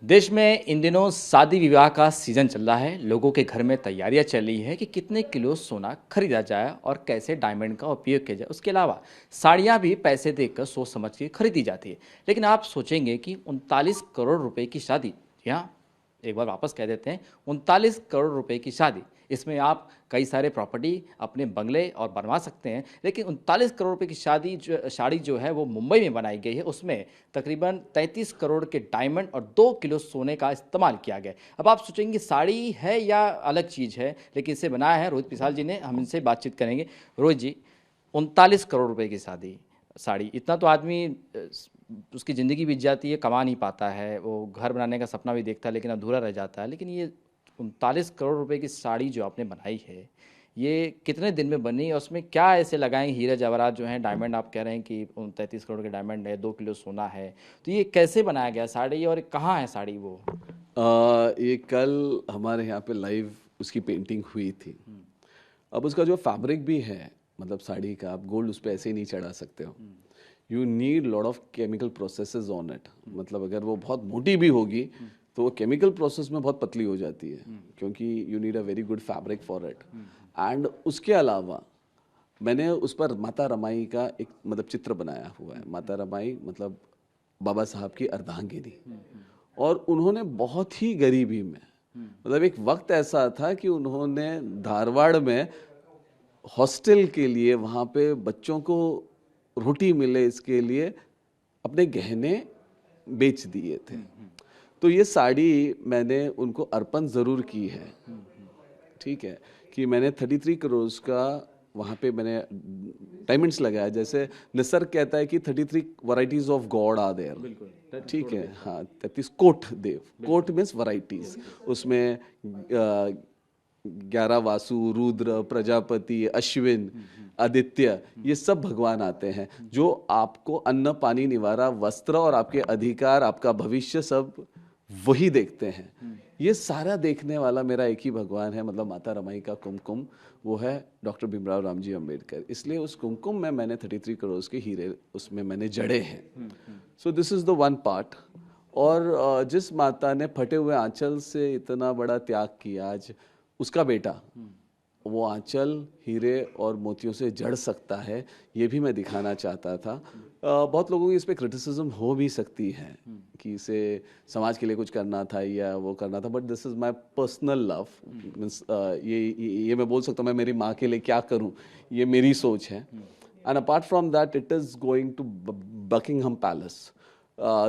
देश में इन दिनों शादी विवाह का सीजन चल रहा है। लोगों के घर में तैयारियां चल रही है कि कितने किलो सोना खरीदा जाए और कैसे डायमंड का उपयोग किया जाए। उसके अलावा साड़ियां भी पैसे देकर सोच समझ के खरीदी जाती है। लेकिन आप सोचेंगे कि 39 करोड़ रुपए की शादी, यहाँ एक बार वापस कह देते हैं, 39 करोड़ रुपए की शादी, इसमें आप कई सारे प्रॉपर्टी अपने बंगले और बनवा सकते हैं। लेकिन 39 करोड़ रुपए की साड़ी जो है वो मुंबई में बनाई गई है। उसमें तकरीबन 33 करोड़ के डायमंड और 2 किलो सोने का इस्तेमाल किया गया है। अब आप सोचेंगे साड़ी है या अलग चीज़ है, लेकिन इसे बनाया है रोहित पिसाल जी ने। हम इनसे बातचीत करेंगे। रोहित जी, 39 करोड़ रुपए की साड़ी, इतना तो आदमी उसकी ज़िंदगी बीत जाती है, कमा नहीं पाता है, वो घर बनाने का सपना भी देखता है लेकिन अधूरा रह जाता है। लेकिन ये 39 करोड़ रुपए की साड़ी जो आपने बनाई है, ये कितने दिन में बनी और उसमें क्या ऐसे लगाए हीरे जवाहरात जो हैं, डायमंड आप कह रहे हैं कि 33 करोड़ के डायमंड है, 2 किलो सोना है, तो ये कैसे बनाया गया साड़ी और कहाँ है साड़ी वो? ये कल हमारे यहाँ पे लाइव उसकी पेंटिंग हुई थी। अब उसका जो फैब्रिक भी है, मतलब साड़ी का, आप गोल्ड उस पर ऐसे ही नहीं चढ़ा सकते हो। You need lot of chemical processes on it. मतलब अगर वो बहुत मोटी भी होगी तो वो केमिकल प्रोसेस में बहुत पतली हो जाती है, क्योंकि you need a very good fabric for it. And उसके अलावा मैंने उस पर माता रमाई का एक मतलब चित्र बनाया हुआ है। माता रमाई मतलब बाबा साहब की अर्धांगिनी। और उन्होंने बहुत ही गरीबी में, मतलब एक वक्त ऐसा था कि उन्होंने धारवाड़ में हॉस्टल के लिए, वहाँ पे बच्चों को रोटी मिले इसके लिए अपने गहने बेच दिए थे। तो ये साड़ी मैंने उनको अर्पण ज़रूर की है। ठीक है, कि मैंने 33 करोड़ का वहाँ पे मैंने डायमंड्स लगाया। जैसे निसर्ग कहता है कि 33 varieties of god are there. ठीक है, हाँ, 33 कोट देव, कोट मीन्स वराइटीज। उसमें 11 वासु, रुद्र, प्रजापति, अश्विन, आदित्य, ये सब भगवान आते हैं जो आपको अन्न पानी निवारा वस्त्र और आपके अधिकार, आपका भविष्य सब वही देखते हैं। ये सारा देखने वाला मेरा एक ही भगवान है, मतलब माता रमाई का कुमकुम, वो है डॉक्टर भीमराव रामजी अंबेडकर। इसलिए उस कुमकुम में मैंने 33 करोड़ के हीरे उसमें मैंने जड़े हैं। So this is the one part. और जिस माता ने फटे हुए आंचल से इतना बड़ा त्याग किया, आज उसका बेटा वो आंचल हीरे और मोतियों से जड़ सकता है, ये भी मैं दिखाना चाहता था। बहुत लोगों की इस पे क्रिटिसिज्म हो भी सकती है कि इसे समाज के लिए कुछ करना था या वो करना था, but this is my personal love. Means ये मैं बोल सकता हूँ, मैं मेरी माँ के लिए क्या करूँ, ये मेरी सोच है। And apart from that it is going to Buckingham Palace.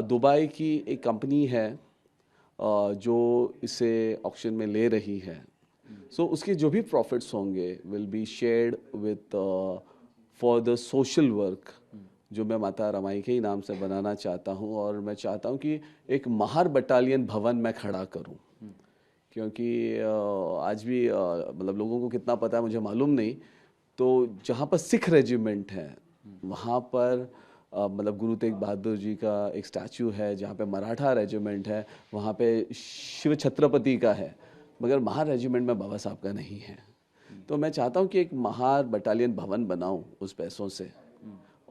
Dubai की एक कंपनी है जो इसे ऑक्शन में ले रही है। सो उसके जो भी प्रॉफिट्स होंगे will be shared with for the social work, जो मैं माता रमाई के ही नाम से बनाना चाहता हूँ। और मैं चाहता हूँ कि एक महार बटालियन भवन मैं खड़ा करूँ, क्योंकि आज भी मतलब लोगों को कितना पता है मुझे मालूम नहीं। तो जहाँ पर सिख रेजिमेंट है वहाँ पर मतलब गुरु तेग बहादुर जी का एक स्टैचू है। जहाँ पे मराठा रेजिमेंट है वहाँ पे शिव छत्रपति का है, मगर महार रेजिमेंट में बाबा साहब का नहीं है। तो मैं चाहता हूँ कि एक महार बटालियन भवन बनाऊँ उस पैसों से।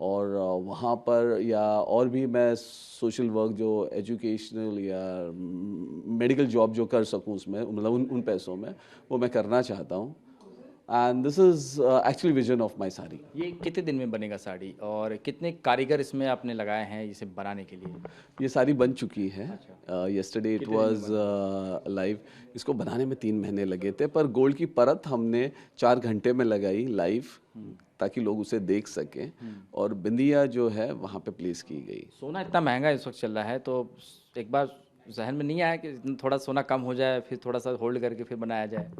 और वहाँ पर या और भी मैं सोशल वर्क जो एजुकेशनल या मेडिकल जॉब जो कर सकूँ उसमें, मतलब उन पैसों में वो मैं करना चाहता हूँ। And this is actually vision of my sari. ये कितने दिन में बनेगा साड़ी और कितने कारीगर इसमें आपने लगाए हैं इसे बनाने के लिए? ये सारी बन चुकी है। अच्छा, यस्टरडे इट कितने दिन में वाज बना? लाइव। इसको बनाने में 3 महीने लगे थे, पर गोल्ड की परत हमने 4 घंटे में लगाई लाइव, ताकि लोग उसे देख सकें। और बिंदिया जो है वहाँ पे प्लेस की गई। सोना इतना महंगा इस वक्त चल रहा है, तो एक बार जहन में नहीं आया कि थोड़ा सोना कम हो जाए, फिर थोड़ा सा होल्ड करके फिर बनाया जाए?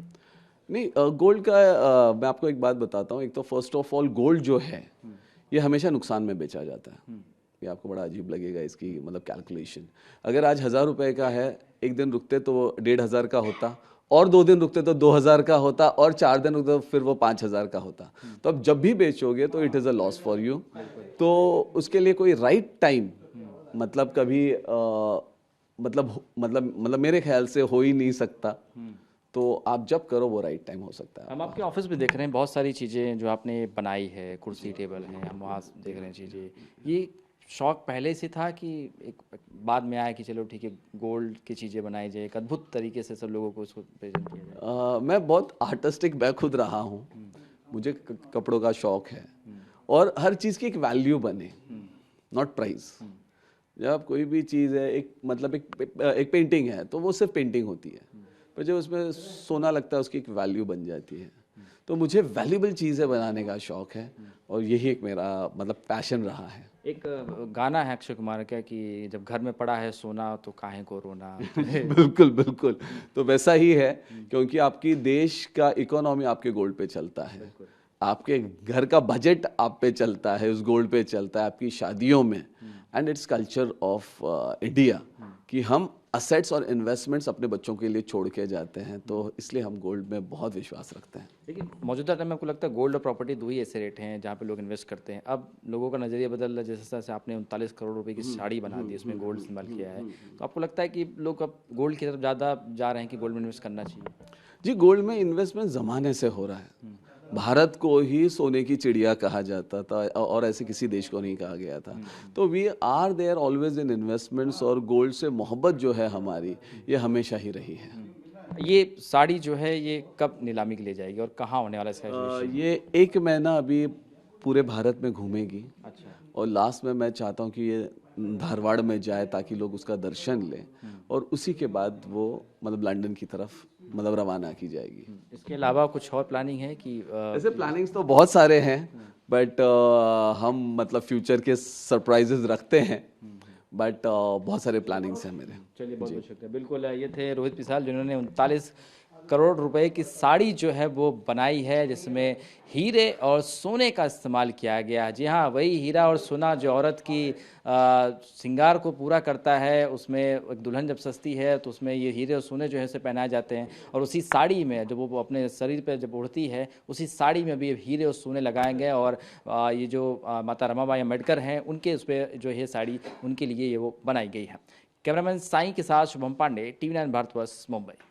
नहीं, गोल्ड का मैं आपको एक बात बताता हूँ। एक तो फर्स्ट ऑफ ऑल गोल्ड जो है ये हमेशा नुकसान में बेचा जाता है। ये आपको बड़ा अजीब लगेगा इसकी मतलब कैलकुलेशन। अगर आज 1,000 रुपए का है, एक दिन रुकते तो वो 1,500 का होता, और 2 दिन रुकते तो 2,000 का होता, और 4 दिन रुकते तो फिर वो 5,000 का होता। तो अब जब भी बेचोगे तो it is a loss for you. तो उसके लिए कोई राइट टाइम मतलब कभी मतलब मेरे ख्याल से हो ही नहीं सकता। तो आप जब करो वो राइट टाइम हो सकता है हम आपका। आपके ऑफिस में देख रहे हैं बहुत सारी चीज़ें जो आपने बनाई है, कुर्सी टेबल है, हम वहाँ देख रहे हैं चीज़ें। ये शौक पहले से था कि एक बाद में आया कि चलो ठीक है गोल्ड की चीज़ें बनाई जाए, एक अद्भुत तरीके से सब लोगों को उसको प्रेजेंट किया जाए? मैं बहुत आर्टिस्टिक मैं खुद रहा हूँ। मुझे कपड़ों का शौक है और हर चीज़ की एक वैल्यू बने, नॉट प्राइस। जब कोई भी चीज़ है, एक मतलब एक पेंटिंग है तो वो सिर्फ पेंटिंग होती है, पर जब उसमें सोना लगता है उसकी एक वैल्यू बन जाती है। तो मुझे वैल्यूबल चीज़ें बनाने का शौक है और यही एक मेरा मतलब पैशन रहा है। एक गाना है अक्षय कुमार का कि जब घर में पड़ा है सोना तो काहे को रोना। बिल्कुल बिल्कुल, तो वैसा ही है, क्योंकि आपकी देश का इकोनॉमी आपके गोल्ड पे चलता है, आपके घर का बजट आप पे चलता है, उस गोल्ड पे चलता है, आपकी शादियों में। And its culture of India कि हम असेट्स और इन्वेस्टमेंट्स अपने बच्चों के लिए छोड़ के जाते हैं, तो इसलिए हम गोल्ड में बहुत विश्वास रखते हैं। लेकिन मौजूदा टाइम में आपको लगता है गोल्ड और प्रॉपर्टी दो ही ऐसे रेट हैं जहाँ पे लोग इन्वेस्ट करते हैं? अब लोगों का नज़रिया बदल रहा है, जैसे जैसे आपने 39 करोड़ रुपए की साड़ी बना दी, उसमें गोल्ड इस्तेमाल किया है, तो आपको लगता है कि लोग अब गोल्ड की तरफ ज़्यादा जा रहे हैं कि गोल्ड में इन्वेस्ट करना चाहिए? जी, गोल्ड में इन्वेस्टमेंट ज़माने से हो रहा है। भारत को ही सोने की चिड़िया कहा जाता था और ऐसे किसी देश को नहीं कहा गया था। तो we are there always in investments और गोल्ड से मोहब्बत जो है हमारी, ये हमेशा ही रही है। ये साड़ी जो है ये कब नीलामी के लिए जाएगी और कहाँ होने वाला है इसका exhibition? ये 1 महीना अभी पूरे भारत में घूमेगी अच्छा। और लास्ट में मैं चाहता हूँ कि ये धारवाड़ में जाए ताकि लोग उसका दर्शन लें और उसी के बाद वो मतलब लंदन की तरफ मतलब रवाना की जाएगी। इसके अलावा कुछ और प्लानिंग है कि ऐसे प्लानिंग्स तो बहुत सारे हैं, बट हम मतलब फ्यूचर के सरप्राइजेस रखते हैं, बट बहुत सारे प्लानिंग्स हैं मेरे। चलिए बहुत बहुत शुक्रिया। बिल्कुल ये थे रोहित पिसाल जिन्होंने 39 करोड़ रुपए की साड़ी जो है वो बनाई है जिसमें हीरे और सोने का इस्तेमाल किया गया है। जी हाँ, वही हीरा और सोना जो औरत की श्रृंगार को पूरा करता है। उसमें एक दुल्हन जब सजती है तो उसमें ये हीरे और सोने जो है से पहनाए जाते हैं और उसी साड़ी में जब वो अपने शरीर पे जब ओढ़ती है उसी साड़ी में भी हीरे और सोने लगाए गए और ये जो माता रमाबाई अम्बेडकर हैं उनके उस पर जो है साड़ी उनके लिए ये वो बनाई गई है। कैमरामैन साईं के साथ शुभम पांडे, TV9 भारतवर्ष, मुंबई।